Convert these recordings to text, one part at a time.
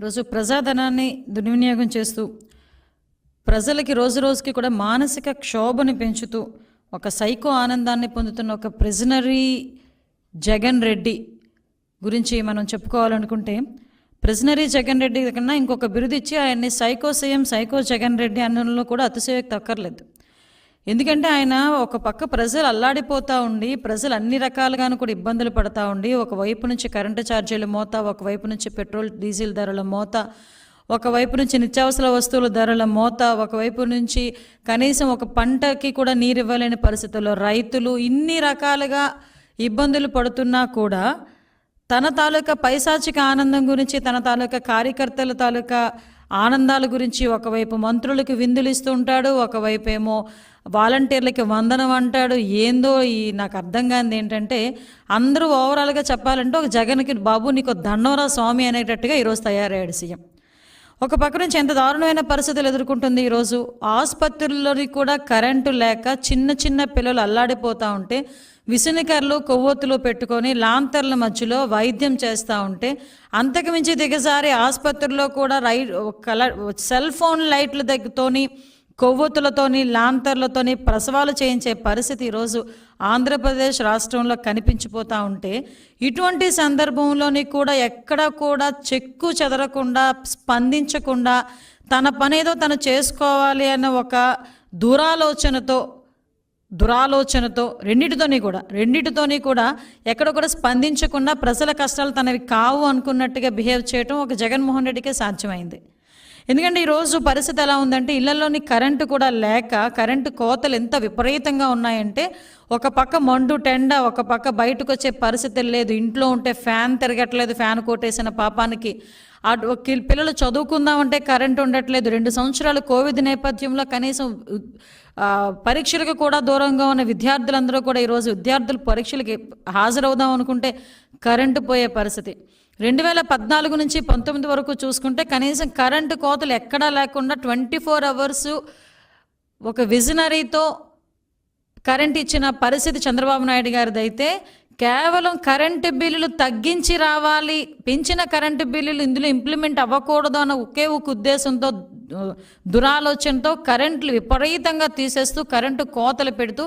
రోజు ప్రజాధనాన్ని దుర్వినియోగం చేస్తూ ప్రజలకి రోజు రోజుకి కూడా మానసిక క్షోభని పెంచుతూ ఒక సైకో ఆనందాన్ని పొందుతున్న ఒక ప్రిజనరీ జగన్ రెడ్డి గురించి మనం చెప్పుకోవాలనుకుంటే, ప్రిజనరీ జగన్ రెడ్డి కన్నా ఇంకొక బిరుదు ఇచ్చి ఆయన్ని psycho CM psycho Jagan Reddy అనడంలో కూడా అతిశయోక్తి అక్కర్లేదు. ఎందుకంటే ఆయన ఒక పక్క ప్రజలు అల్లాడిపోతూ ఉండి, ప్రజలు అన్ని రకాలుగాను కూడా ఇబ్బందులు పడతా ఉండి, ఒకవైపు నుంచి కరెంటు ఛార్జీల మోత, ఒకవైపు నుంచి పెట్రోల్ డీజిల్ ధరల మోత, ఒకవైపు నుంచి నిత్యావసర వస్తువుల ధరల మోత, ఒకవైపు నుంచి కనీసం ఒక పంటకి కూడా నీరు ఇవ్వలేని పరిస్థితుల్లో రైతులు ఇన్ని రకాలుగా ఇబ్బందులు పడుతున్నా కూడా తన తాలూకా పైశాచిక ఆనందం గురించి, తన తాలూకా కార్యకర్తల తాలూకా ఆనందాల గురించి ఒకవైపు మంత్రులకు విందులు ఇస్తూ ఉంటాడు, ఒకవైపు ఏమో వాలంటీర్లకి వందనం అంటాడు. ఏందో నాకు అర్థం కానిది ఏంటంటే, అందరూ ఓవరాల్గా చెప్పాలంటే ఒక జగన్కి బాబు నీకు దండోరా స్వామి అనేటట్టుగా ఈరోజు తయారయ్యాడు సీఎం. ఒక పక్క నుంచి ఎంత దారుణమైన పరిస్థితులు ఎదుర్కొంటుంది ఈరోజు. ఆసుపత్రుల్లోని కూడా కరెంటు లేక చిన్న చిన్న పిల్లలు అల్లాడిపోతూ ఉంటే విసునికర్లు కొవ్వొత్తులు పెట్టుకొని లాంతర్ల మధ్యలో వైద్యం చేస్తూ ఉంటే, అంతకుమించి దిగజారి ఆసుపత్రుల్లో కూడా సెల్ ఫోన్ లైట్ల దగ్గరతోని కొవ్వొత్తులతోని లాంతర్లతోని ప్రసవాలు చేయించే పరిస్థితి ఈరోజు ఆంధ్రప్రదేశ్ రాష్ట్రంలో కనిపించిపోతూ ఉంటే, ఇటువంటి సందర్భంలోని కూడా ఎక్కడా కూడా చెక్కు చెదరకుండా స్పందించకుండా తన పనేదో తను చేసుకోవాలి అన్న ఒక దురాలోచనతో రెండిటితోని కూడా ఎక్కడ కూడా స్పందించకుండా ప్రజల కష్టాలు తనవి కావు అనుకున్నట్టుగా బిహేవ్ చేయటం ఒక జగన్మోహన్ రెడ్డికే సాధ్యమైంది. ఎందుకంటే ఈరోజు పరిస్థితి ఎలా ఉందంటే, ఇళ్లలోని కరెంటు కూడా లేక కరెంటు కోతలు ఎంత విపరీతంగా ఉన్నాయంటే, ఒక పక్క మండు టెండ, ఒక పక్క బయటకు వచ్చే పరిస్థితి లేదు. ఇంట్లో ఉంటే ఫ్యాన్ తిరగట్లేదు, ఫ్యాన్ కొట్టేసిన పాపానికి. పిల్లలు చదువుకుందామంటే కరెంటు ఉండట్లేదు. 2 సంవత్సరాలు కోవిడ్ నేపథ్యంలో కనీసం పరీక్షలకు కూడా దూరంగా ఉన్న విద్యార్థులందరూ కూడా ఈరోజు విద్యార్థులు పరీక్షలకి హాజరవుదాం అనుకుంటే కరెంటు పోయే పరిస్థితి. 2014 నుంచి 19 వరకు చూసుకుంటే కనీసం కరెంటు కోతలు ఎక్కడా లేకుండా 24 అవర్స్ ఒక విజనరీతో కరెంట్ ఇచ్చిన పరిస్థితి చంద్రబాబు నాయుడు గారిది. అయితే కేవలం కరెంటు బిల్లులు తగ్గించి రావాలి, పెంచిన కరెంటు బిల్లులు ఇందులో ఇంప్లిమెంట్ అవ్వకూడదు అన్న ఒకే ఒక ఉద్దేశంతో, దురాలోచనతో కరెంట్లు విపరీతంగా తీసేస్తూ కరెంటు కోతలు పెడుతూ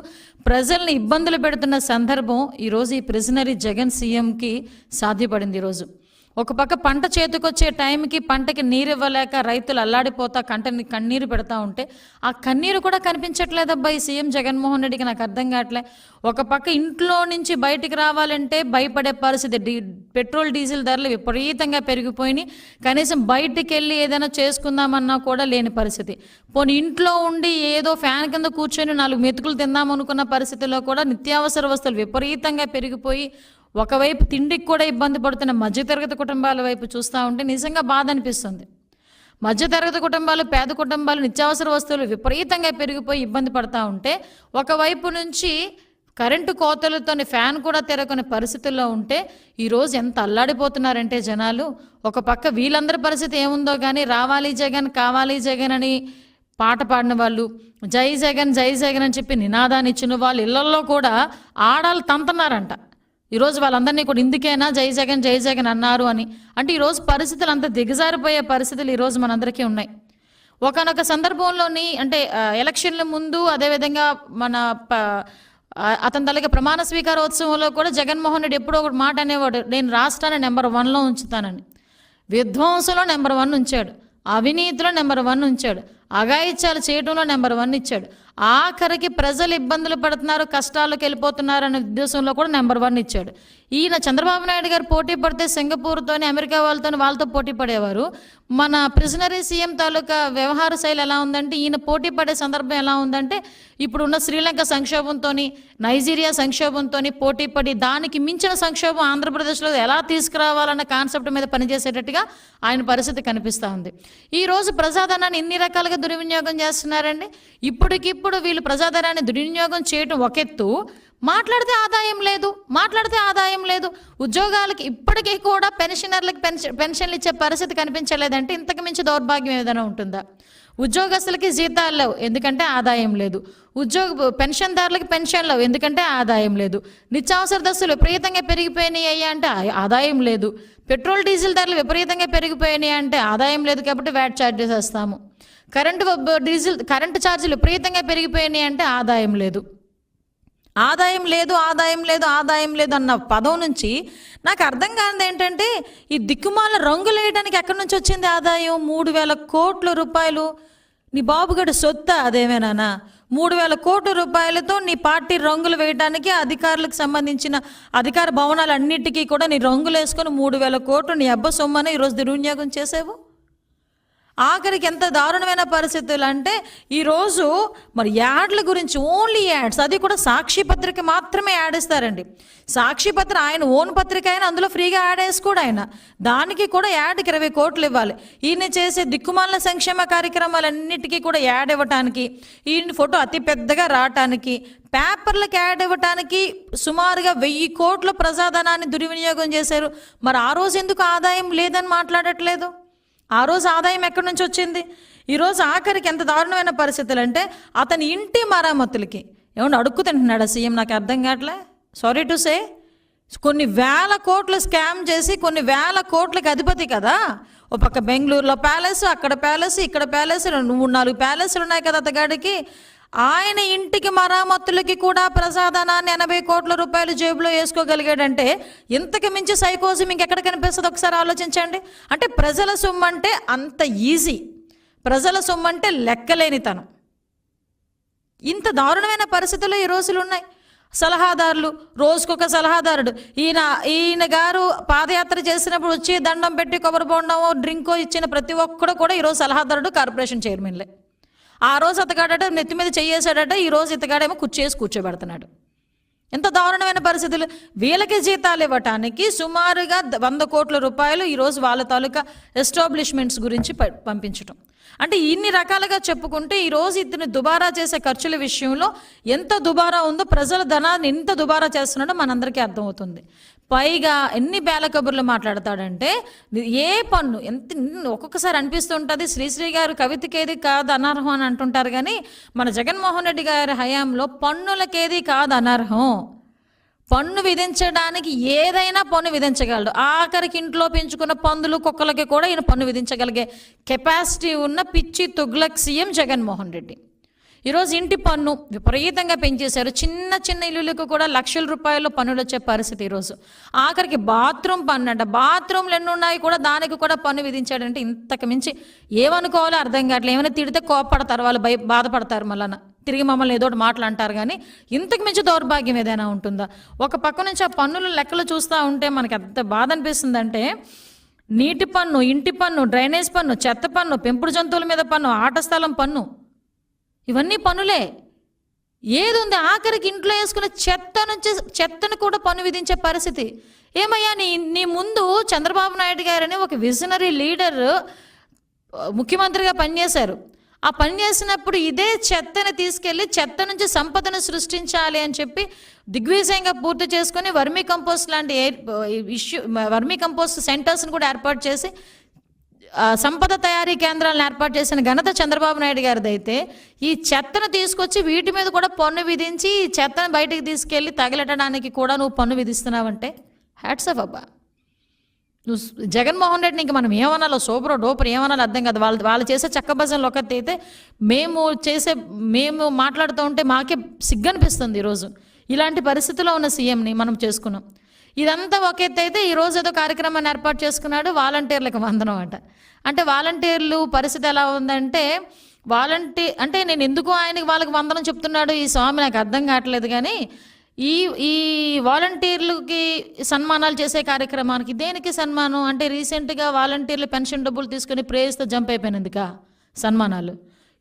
ప్రజల్ని ఇబ్బందులు పెడుతున్న సందర్భం ఈరోజు ఈ ప్రిజనరీ జగన్ సీఎంకి సాధ్యపడింది. ఈరోజు ఒక పక్క పంట చేతికొచ్చే టైంకి పంటకి నీరు ఇవ్వలేక రైతులు అల్లాడిపోతా కన్నీరు పెడతా ఉంటే, ఆ కన్నీరు కూడా కనిపించట్లేదబ్బా ఈ సీఎం జగన్మోహన్ రెడ్డికి. నాకు అర్థం కావట్లే. ఒక పక్క ఇంట్లో నుంచి బయటికి రావాలంటే భయపడే పరిస్థితి. పెట్రోల్ డీజిల్ ధరలు విపరీతంగా పెరిగిపోయినాయి. కనీసం బయటికి వెళ్ళి ఏదైనా చేసుకుందామన్నా కూడా లేని పరిస్థితి. పోనీ ఇంట్లో ఉండి ఏదో ఫ్యాన్ కింద కూర్చొని 4 మెతుకులు తిందామనుకున్న పరిస్థితిలో కూడా నిత్యావసర వస్తువులు విపరీతంగా పెరిగిపోయి ఒకవైపు తిండికి కూడా ఇబ్బంది పడుతున్న మధ్యతరగతి కుటుంబాల వైపు చూస్తూ ఉంటే నిజంగా బాధ అనిపిస్తుంది. మధ్యతరగతి కుటుంబాలు, పేద కుటుంబాలు నిత్యావసర వస్తువులు విపరీతంగా పెరిగిపోయి ఇబ్బంది పడుతూ ఉంటే, ఒకవైపు నుంచి కరెంటు కోతలతోని ఫ్యాన్ కూడా తిరగని పరిస్థితుల్లో ఉంటే ఈరోజు ఎంత అల్లాడిపోతున్నారంటే జనాలు. ఒక పక్క వీళ్ళందరి పరిస్థితి ఏముందో కానీ, రావాలి జగన్ కావాలి జగన్ అని పాట పాడిన వాళ్ళు, జై జగన్ జై జగన్ అని చెప్పి నినాదాన్ని ఇచ్చిన వాళ్ళు ఇళ్లలో కూడా ఆడాలు తంతున్నారంట. ఈరోజు వాళ్ళందరినీ కూడా ఇందుకేనా జై జగన్ అన్నారు అని. అంటే ఈరోజు పరిస్థితులు అంత దిగజారిపోయే పరిస్థితులు ఈరోజు మనందరికీ ఉన్నాయి. ఒకనొక సందర్భంలోని అంటే ఎలక్షన్ల ముందు, అదేవిధంగా అతని తలకి ప్రమాణ స్వీకారోత్సవంలో కూడా జగన్మోహన్ రెడ్డి ఎప్పుడో ఒక మాట అనేవాడు, నేను రాష్ట్రాన్ని నెంబర్ 1లో ఉంచుతానని. విధ్వంసంలో నెంబర్ 1 ఉంచాడు, అవినీతిలో నెంబర్ 1 ఉంచాడు, అఘాయిత్యాలు చేయడంలో నెంబర్ 1 ఇచ్చాడు. ఆఖరికి ప్రజలు ఇబ్బందులు పడుతున్నారు, కష్టాలకు వెళ్ళిపోతున్నారు అనే ఉద్దేశంలో కూడా నెంబర్ 1 ఇచ్చాడు. ఈయన చంద్రబాబు నాయుడు గారు పోటీ పడితే సింగపూర్తోని, అమెరికా వాళ్ళతో పోటీ పడేవారు. మన ప్రిజనరీ సీఎం తాలూకా వ్యవహార శైలి ఎలా ఉందంటే, ఈయన పోటీ పడే సందర్భం ఎలా ఉందంటే, ఇప్పుడున్న శ్రీలంక సంక్షోభంతో, నైజీరియా సంక్షోభంతో పోటీ పడి దానికి మించిన సంక్షోభం ఆంధ్రప్రదేశ్లో ఎలా తీసుకురావాలన్న కాన్సెప్ట్ మీద పనిచేసేటట్టుగా ఆయన పరిస్థితి కనిపిస్తూ ఉంది. ఈరోజు ప్రజాధనాన్ని ఇన్ని రకాలుగా దుర్వినియోగం చేస్తున్నారండి. ఇప్పటికిప్పుడు వీళ్ళు ప్రజాధనాన్ని దుర్వినియోగం చేయడం ఒక ఎత్తు, మాట్లాడితే ఆదాయం లేదు. ఉద్యోగాలకి ఇప్పటికీ కూడా పెన్షనర్లకు పెన్షన్లు ఇచ్చే పరిస్థితి కనిపించలేదంటే ఇంతకు మించి దౌర్భాగ్యం ఏదైనా ఉంటుందా? ఉద్యోగస్తులకి జీతాలు లేవు, ఎందుకంటే ఆదాయం లేదు. పెన్షన్దారులకి పెన్షన్ లేవు, ఎందుకంటే ఆదాయం లేదు. నిత్యావసర దస్తులు విపరీతంగా పెరిగిపోయినాయి అంటే ఆదాయం లేదు. పెట్రోల్ డీజిల్ ధరలు విపరీతంగా పెరిగిపోయినాయి అంటే ఆదాయం లేదు కాబట్టి వ్యాట్ ఛార్జెస్ వేస్తాము. కరెంటు ఛార్జీలు విపరీతంగా పెరిగిపోయినాయి అంటే ఆదాయం లేదు. ఆదాయం లేదు ఆదాయం లేదు ఆదాయం లేదు అన్న పదం నుంచి నాకు అర్థం కానిది ఏంటంటే, ఈ దిక్కుమాల రంగులు వేయడానికి ఎక్కడి నుంచి వచ్చింది ఆదాయం? 3,000 కోట్ల రూపాయలు. నీ బాబుగడు సొత్త అదేమేనా? 3,000 కోట్ల రూపాయలతో నీ పార్టీ రంగులు వేయడానికి, అధికారులకు సంబంధించిన అధికార భవనాలన్నిటికీ కూడా నీ రంగులు వేసుకొని 3,000 కోట్లు నీ అబ్బ సొమ్మని ఈరోజు దుర్వినియోగం చేసావు. ఆఖరికి ఎంత దారుణమైన పరిస్థితులు అంటే, ఈరోజు మరి యాడ్ల గురించి ఓన్లీ యాడ్స్, అది కూడా సాక్షి పత్రిక మాత్రమే యాడ్ ఇస్తారండి. సాక్షి పత్రిక ఆయన ఓన్ పత్రిక అయినా అందులో ఫ్రీగా యాడ్ వేసుకోడు ఆయన. దానికి కూడా యాడ్కి 20 కోట్లు ఇవ్వాలి. ఈయన చేసే దిక్కుమాలిన సంక్షేమ కార్యక్రమాలన్నిటికీ కూడా యాడ్ ఇవ్వటానికి, ఈయన ఫోటో అతి పెద్దగా రావటానికి, పేపర్లకు యాడ్ ఇవ్వటానికి సుమారుగా 1000 కోట్ల ప్రజాధనాన్ని దుర్వినియోగం చేశారు. మరి ఆ రోజు ఎందుకు ఆదాయం లేదని మాట్లాడట్లేదు? ఆ రోజు ఆదాయం ఎక్కడి నుంచి వచ్చింది? ఈరోజు ఆఖరికి ఎంత దారుణమైన పరిస్థితులు అంటే, అతని ఇంటి మరామతులకి ఏమన్నా అడుక్కు తింటున్నాడా సీఎం? నాకు అర్థం కావట్లే. సారీ టు సే, కొన్ని వేల కోట్లు స్కామ్ చేసి కొన్ని వేల కోట్లకి అధిపతి కదా. ఒక పక్క బెంగళూరులో ప్యాలెస్, అక్కడ ప్యాలెస్, ఇక్కడ ప్యాలెస్, 3-4 ప్యాలెస్లు ఉన్నాయి కదా అతగాడికి. ఆయన ఇంటికి మరామతులకి కూడా ప్రజాధనాన్ని 80 కోట్ల రూపాయలు జేబులో వేసుకోగలిగాడంటే ఇంతకు మించి సైకోజం ఇంకెక్కడ కనిపిస్తుంది? ఒకసారి ఆలోచించండి. అంటే ప్రజల సొమ్ము అంటే అంత ఈజీ, ప్రజల సొమ్ము అంటే లెక్కలేనితనం. ఇంత దారుణమైన పరిస్థితుల్లో ఈ రోజులు ఉన్నాయి. సలహాదారులు, రోజుకొక సలహాదారుడు. ఈయన గారు పాదయాత్ర చేసినప్పుడు వచ్చి దండం పెట్టి కొబ్బరి బొండమో డ్రింకో ఇచ్చిన ప్రతి ఒక్కడు కూడా ఈరోజు సలహాదారుడు, కార్పొరేషన్ చైర్మన్లే. ఆ రోజు అతగాడట నెత్తి మీద చెయ్యేశాడట, ఈరోజు ఇతగాడేమో కుర్చేసి కూర్చోబెడుతున్నాడు. ఎంత దారుణమైన పరిస్థితులు. వీళ్ళకి జీతాలు ఇవ్వటానికి సుమారుగా 100 కోట్ల రూపాయలు ఈరోజు వాళ్ళ తాలూకా ఎస్టాబ్లిష్మెంట్స్ గురించి పంపించటం. అంటే ఇన్ని రకాలుగా చెప్పుకుంటే ఈరోజు ఇతను దుబారా చేసే ఖర్చుల విషయంలో ఎంత దుబారా ఉందో, ప్రజల ధనాన్ని ఎంత దుబారా చేస్తున్నాడో మనందరికీ అర్థమవుతుంది. పైగా ఎన్ని బేల కబుర్లు మాట్లాడతాడంటే, ఏ పన్ను ఎంత ఒక్కొక్కసారి అనిపిస్తుంటుంది, శ్రీశ్రీ గారు కవితకేది కాదు అనర్హం అని అంటుంటారు, కానీ మన జగన్మోహన్ రెడ్డి గారి హయాంలో పన్నులకేది కాదు అనర్హం. పన్ను విధించడానికి ఏదైనా పన్ను విధించగలడు. ఆఖరికి ఇంట్లో పెంచుకున్న పందులు కుక్కలకి కూడా ఈయన పన్ను విధించగలిగే కెపాసిటీ ఉన్న పిచ్చి తుగ్లక్ సీఎం జగన్మోహన్ రెడ్డి. ఈరోజు ఇంటి పన్ను విపరీతంగా పెంచేశారు. చిన్న చిన్న ఇల్లులకు కూడా లక్షల రూపాయలు పన్నులు వచ్చే పరిస్థితి ఈరోజు. ఆఖరికి బాత్రూమ్ పన్ను అంట, బాత్రూమ్లు ఎన్ని ఉన్నాయి కూడా దానికి కూడా పన్ను విధించాడంటే ఇంతకు మించి ఏమనుకోవాలో అర్థం కావట్లేదు. ఏమైనా తిడితే కోపడతారు వాళ్ళు, బాధపడతారు, మళ్ళీ తిరిగి మమ్మల్ని ఏదో ఒకటి మాట్లాంటారు. కానీ ఇంతకు మించి దౌర్భాగ్యం ఏదైనా ఉంటుందా? ఒక పక్క నుంచి ఆ పన్నుల లెక్కలు చూస్తూ ఉంటే మనకి ఎంత బాధ అనిపిస్తుందంటే, నీటి పన్ను, ఇంటి పన్ను, డ్రైనేజ్ పన్ను, చెత్త పన్ను, పెంపుడు జంతువుల మీద పన్ను, ఆట స్థలం పన్ను, ఇవన్నీ పన్నులే. ఏది ఉంది ఆఖరికి ఇంట్లో వేసుకున్న చెత్తను కూడా పన్ను విధించే పరిస్థితి. ఏమయ్యా నీ ముందు చంద్రబాబు నాయుడు గారని ఒక విజనరీ లీడర్ ముఖ్యమంత్రిగా పనిచేశారు. ఆ పని చేసినప్పుడు ఇదే చెత్తను తీసుకెళ్ళి చెత్త నుంచి సంపదను సృష్టించాలి అని చెప్పి దిగ్విజయంగా పూర్తి చేసుకొని వర్మీ కంపోస్ట్ లాంటి వర్మీ కంపోస్ట్ సెంటర్స్ని కూడా ఏర్పాటు చేసి సంపద తయారీ కేంద్రాలను ఏర్పాటు చేసిన ఘనత చంద్రబాబు నాయుడు గారిది. అయితే ఈ చెత్తను తీసుకొచ్చి వీటి మీద కూడా పన్ను విధించి ఈ చెత్తను బయటికి తీసుకెళ్ళి తగిలెట్టడానికి కూడా నువ్వు పన్ను విధిస్తున్నావంటే హ్యాట్స్ ఆఫ్ అబ్బా. నువ్వు జగన్మోహన్ రెడ్డిని ఇంక మనం ఏమనాలో, సూపర్ డోపర్ ఏమనాలో అర్థం కాదు. వాళ్ళు చేసే చెక్క భజనలు ఒకటి అయితే మేము మాట్లాడుతూ ఉంటే మాకే సిగ్గనిపిస్తుంది. ఈరోజు ఇలాంటి పరిస్థితిలో ఉన్న సీఎంని మనం చేసుకున్నాం. ఇదంతా ఒక ఎత్తు అయితే ఈరోజు ఏదో కార్యక్రమాన్ని ఏర్పాటు చేసుకున్నాడు, వాలంటీర్లకు వందనం అంట. అంటే వాలంటీర్లు పరిస్థితి ఎలా ఉందంటే, అంటే నేను ఎందుకు వాళ్ళకి వందనం చెప్తున్నాడు ఈ స్వామి నాకు అర్థం కావట్లేదు. కానీ ఈ వాలంటీర్లకి సన్మానాలు చేసే కార్యక్రమానికి దేనికి సన్మానం అంటే, రీసెంట్గా వాలంటీర్లు పెన్షన్ డబ్బులు తీసుకొని ప్రేస్తో జంప్ అయిపోయినందుక సన్మానాలు,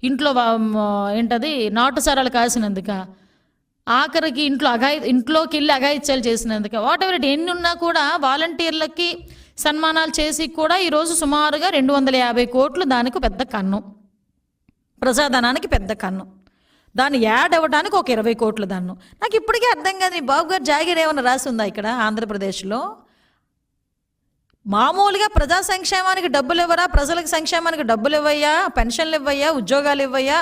ఇంట్లో ఏంటది నాటు సరాలు కాసినందుక, ఆఖరికి ఇంట్లోకి వెళ్ళి అఘాయిత్యాలు చేసినందుక, వాట్ ఎవర్ ఇట్ ఎన్ని ఉన్నా కూడా వాలంటీర్లకి సన్మానాలు చేసి కూడా ఈరోజు సుమారుగా 250 కోట్లు దానికి పెద్ద కన్ను, ప్రజాధనానికి పెద్ద కన్ను, దాన్ని యాడ్ అవ్వడానికి ఒక 20 కోట్ల దాన్ని. నాకు ఇప్పటికీ అర్థం కాదు, నీ బాబు గారు జాగీర్ ఏమైనా రాసి ఉందా ఇక్కడ ఆంధ్రప్రదేశ్లో? మామూలుగా ప్రజా సంక్షేమానికి డబ్బులు ఇవ్వరా, ప్రజలకు సంక్షేమానికి డబ్బులు ఇవ్వయ్యా, పెన్షన్లు ఇవ్వయ్యా, ఉద్యోగాలు ఇవ్వయ్యా,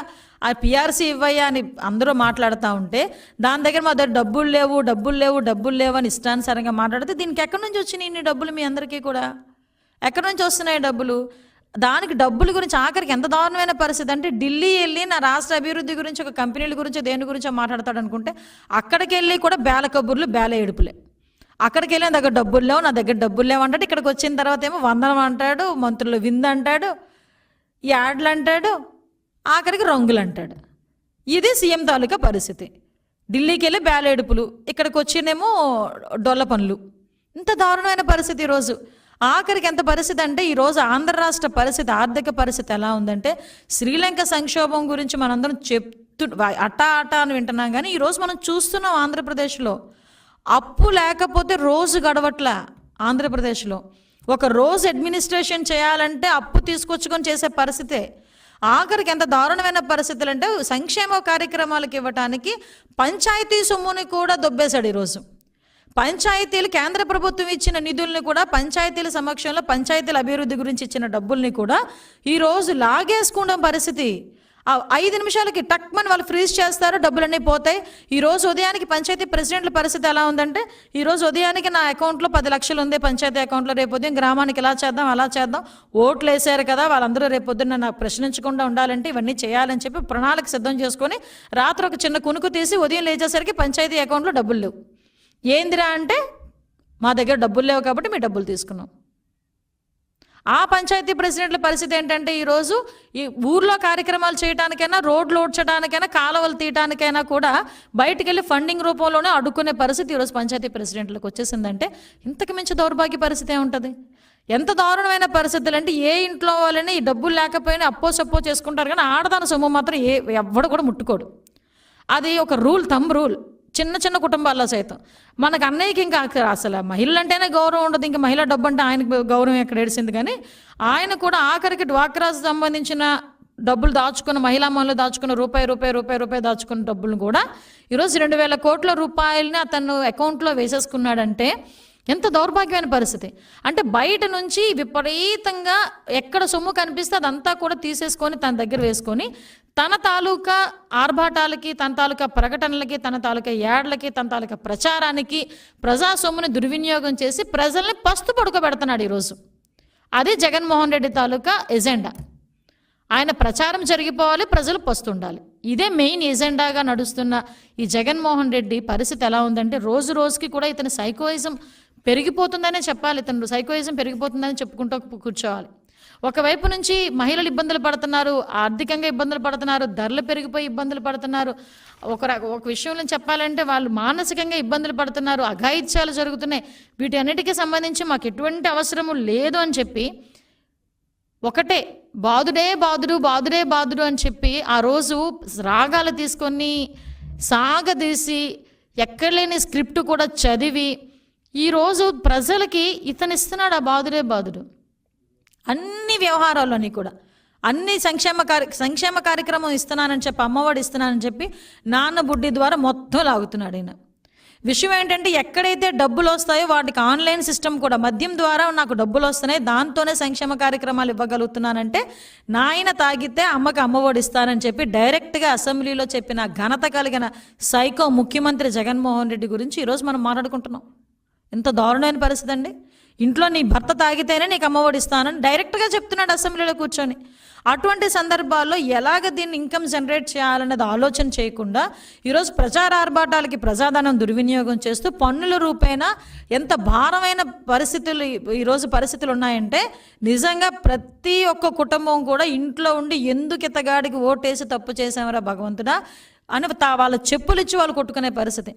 ఆ పిఆర్సీ ఇవ్వయ్యా అని అందరూ మాట్లాడుతూ ఉంటే దాని దగ్గర మా దగ్గర డబ్బులు లేవు అని ఇష్టానుసారంగా మాట్లాడితే దీనికి ఎక్కడి నుంచి వచ్చినాయి ఇన్ని డబ్బులు మీ అందరికీ కూడా? ఎక్కడి నుంచి వస్తున్నాయి డబ్బులు? దానికి డబ్బుల గురించి ఆఖరికి ఎంత దారుణమైన పరిస్థితి అంటే ఢిల్లీ వెళ్ళి నా రాష్ట్ర అభివృద్ధి గురించి ఒక కంపెనీల గురించి దేని గురించో మాట్లాడతాడు అనుకుంటే అక్కడికి వెళ్ళి కూడా బేల కబుర్లు బేల ఏడుపులే. అక్కడికి వెళ్ళి నా దగ్గర డబ్బులు లేవు అంటాడు. ఇక్కడికి వచ్చిన తర్వాత ఏమో వందనం అంటాడు, మంత్రులు విందు అంటాడు, యాడ్లు అంటాడు, ఆఖరికి రంగులు అంటాడు. ఇది సీఎం తాలూకా పరిస్థితి. ఢిల్లీకి వెళ్ళి బేల ఏడుపులు, ఇక్కడికి వచ్చినేమో డొల్ల పనులు. ఇంత దారుణమైన పరిస్థితి ఈరోజు. ఆఖరికి ఎంత పరిస్థితి అంటే ఈరోజు ఆంధ్ర రాష్ట్ర పరిస్థితి, ఆర్థిక పరిస్థితి ఎలా ఉందంటే శ్రీలంక సంక్షోభం గురించి మనందరం అటా అని వింటున్నాం. కానీ ఈరోజు మనం చూస్తున్నాం ఆంధ్రప్రదేశ్లో అప్పు లేకపోతే రోజు గడవట్లా. ఆంధ్రప్రదేశ్లో ఒక రోజు అడ్మినిస్ట్రేషన్ చేయాలంటే అప్పు తీసుకొచ్చుకొని చేసే పరిస్థితే. ఆఖరికి ఎంత దారుణమైన పరిస్థితులు అంటే సంక్షేమ కార్యక్రమాలకు ఇవ్వటానికి పంచాయతీ సొమ్ముని కూడా దొబ్బేశాడు ఈరోజు. పంచాయతీలు కేంద్ర ప్రభుత్వం ఇచ్చిన నిధుల్ని కూడా పంచాయతీల సమక్షంలో పంచాయతీల అభివృద్ధి గురించి ఇచ్చిన డబ్బుల్ని కూడా ఈరోజు లాగేసుకున్న పరిస్థితి. 5 నిమిషాలకి టక్మని వాళ్ళు ఫ్రీజ్ చేస్తారు, డబ్బులన్నీ పోతాయి. ఈరోజు ఉదయానికి పంచాయతీ ప్రెసిడెంట్ల పరిస్థితి ఎలా ఉందంటే ఈరోజు ఉదయానికి నా అకౌంట్లో 10 లక్షలు ఉంది పంచాయతీ అకౌంట్లో, రేపు ఉదయం గ్రామానికి ఇలా చేద్దాం అలా చేద్దాం, ఓట్లు వేసారు కదా వాళ్ళందరూ రేపు పొద్దున్న నాకు ప్రశ్నించకుండా ఉండాలంటే ఇవన్నీ చేయాలని చెప్పి ప్రణాళిక సిద్ధం చేసుకొని రాత్రి ఒక చిన్న కునుకు తీసి ఉదయం లేచేసరికి పంచాయతీ అకౌంట్లో డబ్బులు లేవు. ఏందిరా అంటే మా దగ్గర డబ్బులు లేవు కాబట్టి మీ డబ్బులు తీసుకున్నాం. ఆ పంచాయతీ ప్రెసిడెంట్ల పరిస్థితి ఏంటంటే ఈరోజు ఈ ఊర్లో కార్యక్రమాలు చేయడానికైనా, రోడ్లు ఓడ్చడానికైనా, కాలువలు తీయడానికైనా కూడా బయటికి వెళ్ళి ఫండింగ్ రూపంలోనే అడ్డుకునే పరిస్థితి ఈరోజు పంచాయతీ ప్రెసిడెంట్లకు వచ్చేసిందంటే ఇంతకు మించి దౌర్భాగ్య పరిస్థితి ఏముంటుంది? ఎంత దారుణమైన పరిస్థితులు అంటే ఏ ఇంట్లో వాళ్ళని ఈ డబ్బులు లేకపోయినా అప్పో సప్పో చేసుకుంటారు కానీ ఆడదాని సొమ్ము మాత్రం ఎవ్వడు కూడా ముట్టుకోడు. అది ఒక థంబ్ రూల్ చిన్న చిన్న కుటుంబాల్లో సైతం. మనకు అన్నయ్యకి ఇంకా అసలు మహిళలు అంటేనే గౌరవం ఉండదు, ఇంకా మహిళా డబ్బు అంటే ఆయనకు గౌరవం ఎక్కడ ఏడిసింది. కానీ ఆయన కూడా ఆఖరికి డ్వాక్రాకు సంబంధించిన డబ్బులు దాచుకున్న మహిళా మహిళలు దాచుకున్న రూపాయి దాచుకున్న డబ్బులు కూడా ఈరోజు 2,000 కోట్ల రూపాయలని అతను అకౌంట్లో వేసేసుకున్నాడంటే ఎంత దౌర్భాగ్యమైన పరిస్థితి. అంటే బయట నుంచి విపరీతంగా ఎక్కడ సొమ్ము కనిపిస్తే అదంతా కూడా తీసేసుకొని తన దగ్గర వేసుకొని తన తాలూకా ఆర్భాటాలకి, తన తాలూకా ప్రకటనలకి, తన తాలూకా యాడ్లకి, తన తాలూకా ప్రచారానికి ప్రజా సొమ్ముని దుర్వినియోగం చేసి ప్రజల్ని పస్తు పడుకోబెడుతున్నాడు ఈరోజు. అది జగన్మోహన్ రెడ్డి తాలూకా ఎజెండా. ఆయన ప్రచారం జరిగిపోవాలి, ప్రజలు పస్తుండాలి. ఇదే మెయిన్ ఎజెండాగా నడుస్తున్న ఈ జగన్మోహన్ రెడ్డి పరిస్థితి ఎలా ఉందంటే రోజు రోజుకి కూడా ఇతని సైకోయిజం పెరిగిపోతుందనే చెప్పాలి. ఇతను సైకోయిజం పెరిగిపోతుందని చెప్పుకుంటూ కూర్చోవాలి. ఒకవైపు నుంచి మహిళలు ఇబ్బందులు పడుతున్నారు, ఆర్థికంగా ఇబ్బందులు పడుతున్నారు, ధరలు పెరిగిపోయి ఇబ్బందులు పడుతున్నారు. ఒక విషయంలో చెప్పాలంటే వాళ్ళు మానసికంగా ఇబ్బందులు పడుతున్నారు, అఘాయిత్యాలు జరుగుతున్నాయి. వీటి అన్నిటికీ సంబంధించి మాకు ఎటువంటి అవసరము లేదు అని చెప్పి ఒకటే బాదుడు అని చెప్పి ఆ రోజు రాగాలు తీసుకొని సాగదీసి ఎక్కడలేని స్క్రిప్ట్ కూడా చదివి ఈరోజు ప్రజలకి ఇతనిస్తున్నాడు ఆ బాదుడు. అన్ని వ్యవహారాల్లోని కూడా అన్ని సంక్షేమ కార్యక్రమం ఇస్తున్నానని చెప్పి, అమ్మఒడి ఇస్తున్నానని చెప్పి నాన్న బుడ్డి ద్వారా మొత్తం లాగుతున్నాడు ఆయన. విషయం ఏంటంటే ఎక్కడైతే డబ్బులు వస్తాయో వాటికి ఆన్లైన్ సిస్టమ్ కూడా మద్యం ద్వారా నాకు డబ్బులు వస్తున్నాయి దాంతోనే సంక్షేమ కార్యక్రమాలు ఇవ్వగలుగుతున్నానంటే నాయన తాగితే అమ్మకి అమ్మఒడి ఇస్తానని చెప్పి డైరెక్ట్గా అసెంబ్లీలో చెప్పిన ఘనత కలిగిన సైకో ముఖ్యమంత్రి జగన్మోహన్ రెడ్డి గురించి ఈరోజు మనం మాట్లాడుకుంటున్నాం. ఎంత దారుణమైన పరిస్థితి అండి. ఇంట్లో నీ భర్త తాగితేనే నీకు అమ్మఒడి ఇస్తానని డైరెక్ట్గా చెప్తున్నాడు అసెంబ్లీలో కూర్చొని. అటువంటి సందర్భాల్లో ఎలాగ దీన్ని ఇన్కమ్ జనరేట్ చేయాలనేది ఆలోచన చేయకుండా ఈరోజు ప్రచార ఆర్భాటాలకి ప్రజాధనం దుర్వినియోగం చేస్తూ పన్నుల రూపేణా ఎంత భారమైన ఈరోజు పరిస్థితులు ఉన్నాయంటే నిజంగా ప్రతి ఒక్క కుటుంబం కూడా ఇంట్లో ఉండి ఎందుకు ఇతగాడికి ఓటేసి తప్పు చేసామరా భగవంతుడా అని వాళ్ళ చెప్పులు ఇచ్చి వాళ్ళు కొట్టుకునే పరిస్థితి.